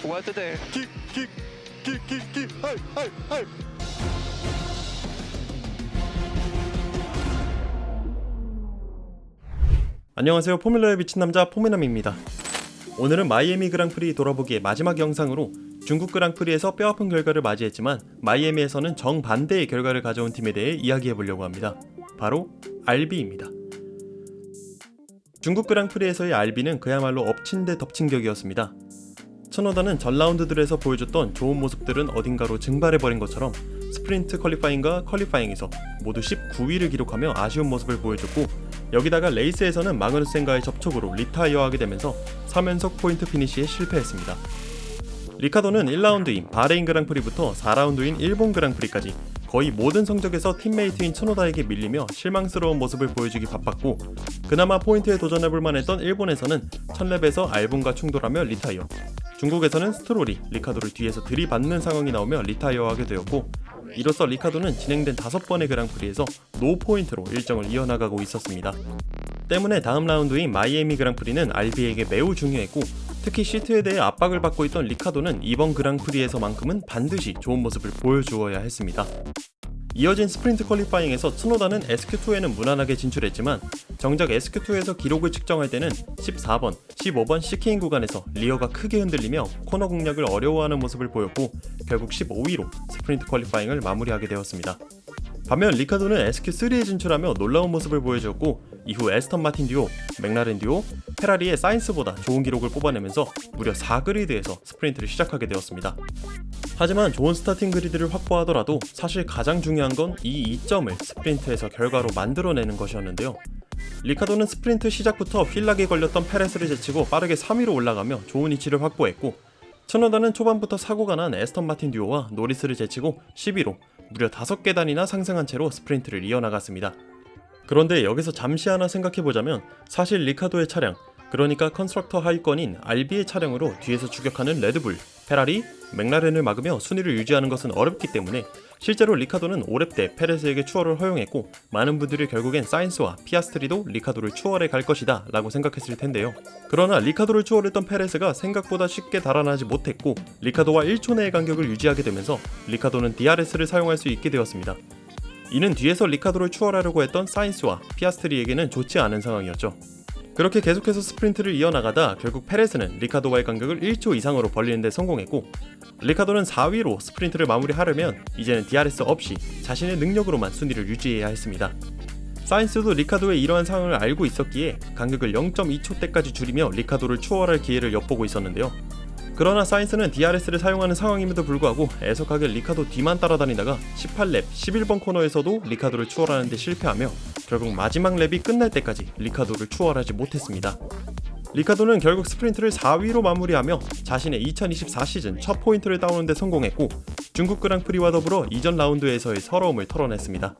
What there? 하이. 안녕하세요, 포뮬러에 미친 남자 포메남입니다. 오늘은 마이애미 그랑프리 돌아보기의 마지막 영상으로 중국 그랑프리에서 뼈아픈 결과를 맞이했지만 마이애미에서는 정반대의 결과를 가져온 팀에 대해 이야기해보려고 합니다. 바로 알비입니다. 중국 그랑프리에서의 알비는 그야말로 엎친 데 덮친 격이었습니다. 츠노다는 전 라운드들에서 보여줬던 좋은 모습들은 어딘가로 증발해버린 것처럼 스프린트 퀄리파잉과 퀄리파잉에서 모두 19위를 기록하며 아쉬운 모습을 보여줬고, 여기다가 레이스에서는 마그누센과의 접촉으로 리타이어하게 되면서 3연속 포인트 피니시에 실패했습니다. 리카도는 1라운드인 바레인 그랑프리부터 4라운드인 일본 그랑프리까지 거의 모든 성적에서 팀메이트인 츠노다에게 밀리며 실망스러운 모습을 보여주기 바빴고, 그나마 포인트에 도전해볼 만했던 일본에서는 1000렙에서 알본과 충돌하며 리타이어, 중국에서는 스트롤이 리카도를 뒤에서 들이받는 상황이 나오며 리타이어하게 되었고, 이로써 리카도는 진행된 5번의 그랑프리에서 노포인트로 일정을 이어나가고 있었습니다. 때문에 다음 라운드인 마이애미 그랑프리는 알비에게 매우 중요했고, 특히 시트에 대해 압박을 받고 있던 리카도는 이번 그랑프리에서만큼은 반드시 좋은 모습을 보여주어야 했습니다. 이어진 스프린트 퀄리파잉에서 츠노다는 SQ2에는 무난하게 진출했지만 정작 SQ2에서 기록을 측정할 때는 14번, 15번 시케인 구간에서 리어가 크게 흔들리며 코너 공략을 어려워하는 모습을 보였고, 결국 15위로 스프린트 퀄리파잉을 마무리하게 되었습니다. 반면 리카도는 SQ3에 진출하며 놀라운 모습을 보여줬고, 이후 에스턴 마틴 듀오, 맥라렌 듀오, 페라리의 사인스보다 좋은 기록을 뽑아내면서 무려 4그리드에서 스프린트를 시작하게 되었습니다. 하지만 좋은 스타팅 그리드를 확보하더라도 사실 가장 중요한 건 이 2점을 스프린트에서 결과로 만들어내는 것이었는데요. 리카도는 스프린트 시작부터 휠락에 걸렸던 페레스를 제치고 빠르게 3위로 올라가며 좋은 위치를 확보했고, 츠노다는 초반부터 사고가 난 에스턴 마틴 듀오와 노리스를 제치고 10위로 무려 5계단이나 상승한 채로 스프린트를 이어나갔습니다. 그런데 여기서 잠시 하나 생각해보자면 사실 리카도의 차량, 그러니까 컨스트럭터 하위권인 알비의 차량으로 뒤에서 추격하는 레드불, 페라리, 맥라렌을 막으며 순위를 유지하는 것은 어렵기 때문에 실제로 리카도는 5렙 때 페레스에게 추월을 허용했고, 많은 분들이 결국엔 사인스와 피아스트리도 리카도를 추월해 갈 것이다 라고 생각했을 텐데요. 그러나 리카도를 추월했던 페레스가 생각보다 쉽게 달아나지 못했고, 리카도와 1초 내의 간격을 유지하게 되면서 리카도는 DRS를 사용할 수 있게 되었습니다. 이는 뒤에서 리카도를 추월하려고 했던 사인스와 피아스트리에게는 좋지 않은 상황이었죠. 그렇게 계속해서 스프린트를 이어나가다 결국 페레스는 리카도와의 간격을 1초 이상으로 벌리는 데 성공했고, 리카도는 4위로 스프린트를 마무리하려면 이제는 DRS 없이 자신의 능력으로만 순위를 유지해야 했습니다. 사인스도 리카도의 이러한 상황을 알고 있었기에 간격을 0.2초대까지 줄이며 리카도를 추월할 기회를 엿보고 있었는데요. 그러나 사인스는 DRS를 사용하는 상황임에도 불구하고 애석하게 리카도 뒤만 따라다니다가 18렙 11번 코너에서도 리카도를 추월하는 데 실패하며 결국 마지막 랩이 끝날 때까지 리카도를 추월하지 못했습니다. 리카도는 결국 스프린트를 4위로 마무리하며 자신의 2024 시즌 첫 포인트를 따오는 데 성공했고, 중국 그랑프리와 더불어 이전 라운드에서의 서러움을 털어냈습니다.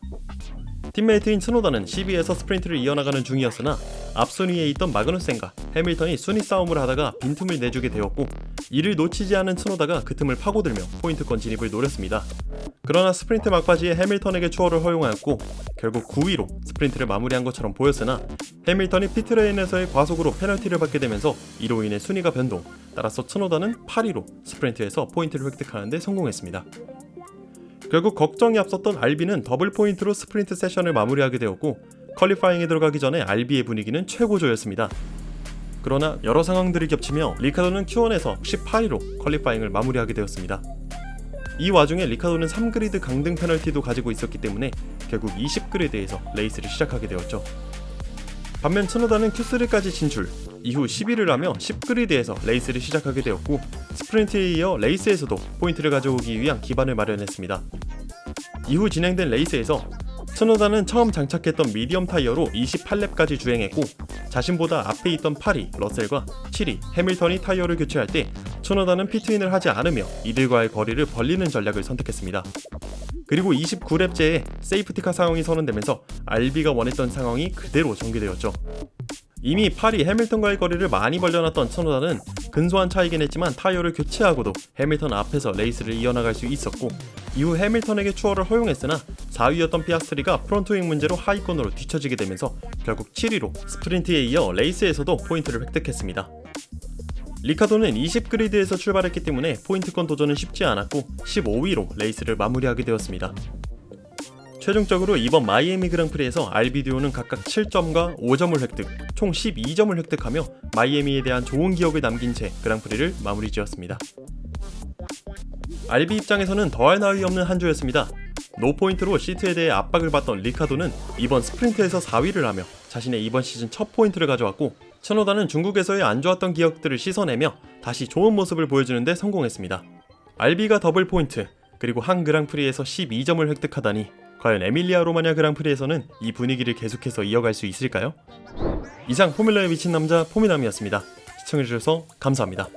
팀메이트인 츠노다는 10위에서 스프린트를 이어나가는 중이었으나 앞순위에 있던 마그누센과 해밀턴이 순위 싸움을 하다가 빈틈을 내주게 되었고, 이를 놓치지 않은 츠노다가 그 틈을 파고들며 포인트권 진입을 노렸습니다. 그러나 스프린트 막바지에 해밀턴에게 추월을 허용하였고 결국 9위로 스프린트를 마무리한 것처럼 보였으나 해밀턴이 피트레인에서의 과속으로 페널티를 받게 되면서 이로 인해 순위가 변동, 따라서 츠노다는 8위로 스프린트에서 포인트를 획득하는 데 성공했습니다. 결국 걱정이 앞섰던 알비는 더블 포인트로 스프린트 세션을 마무리하게 되었고, 퀄리파잉에 들어가기 전에 알비의 분위기는 최고조였습니다. 그러나 여러 상황들이 겹치며 리카도는 Q1에서 18위로 퀄리파잉을 마무리하게 되었습니다. 이 와중에 리카도는 3그리드 강등 페널티도 가지고 있었기 때문에 결국 20그리드에서 레이스를 시작하게 되었죠. 반면 츠노다는 Q3까지 진출, 이후 10위를 하며 10그리드에서 레이스를 시작하게 되었고, 스프린트에 이어 레이스에서도 포인트를 가져오기 위한 기반을 마련했습니다. 이후 진행된 레이스에서 츠노다는 처음 장착했던 미디엄 타이어로 28렙까지 주행했고, 자신보다 앞에 있던 8위 러셀과 7위 해밀턴이 타이어를 교체할 때 츠노다는 피트인을 하지 않으며 이들과의 거리를 벌리는 전략을 선택했습니다. 그리고 29렙째에 세이프티카 상황이 선언되면서 알비가 원했던 상황이 그대로 전개되었죠. 이미 8위 해밀턴과의 거리를 많이 벌려놨던 츠노다는 근소한 차이긴 했지만 타이어를 교체하고도 해밀턴 앞에서 레이스를 이어나갈 수 있었고, 이후 해밀턴에게 추월을 허용했으나 4위였던 피아스트리가 프론트윙 문제로 하위권으로 뒤처지게 되면서 결국 7위로 스프린트에 이어 레이스에서도 포인트를 획득했습니다. 리카도는 20그리드에서 출발했기 때문에 포인트권 도전은 쉽지 않았고 15위로 레이스를 마무리하게 되었습니다. 최종적으로 이번 마이애미 그랑프리에서 알비디오는 각각 7점과 5점을 획득, 총 12점을 획득하며 마이애미에 대한 좋은 기억을 남긴 채 그랑프리를 마무리 지었습니다. 알비 입장에서는 더할 나위 없는 한 주였습니다. 노포인트로 시트에 대해 압박을 받던 리카도는 이번 스프린트에서 4위를 하며 자신의 이번 시즌 첫 포인트를 가져왔고, 츠노다는 중국에서의 안 좋았던 기억들을 씻어내며 다시 좋은 모습을 보여주는 데 성공했습니다. 알비가 더블 포인트, 그리고 한 그랑프리에서 12점을 획득하다니 과연 에밀리아 로마냐 그랑프리에서는 이 분위기를 계속해서 이어갈 수 있을까요? 이상 포뮬러에 미친 남자 포미남이었습니다. 시청해주셔서 감사합니다.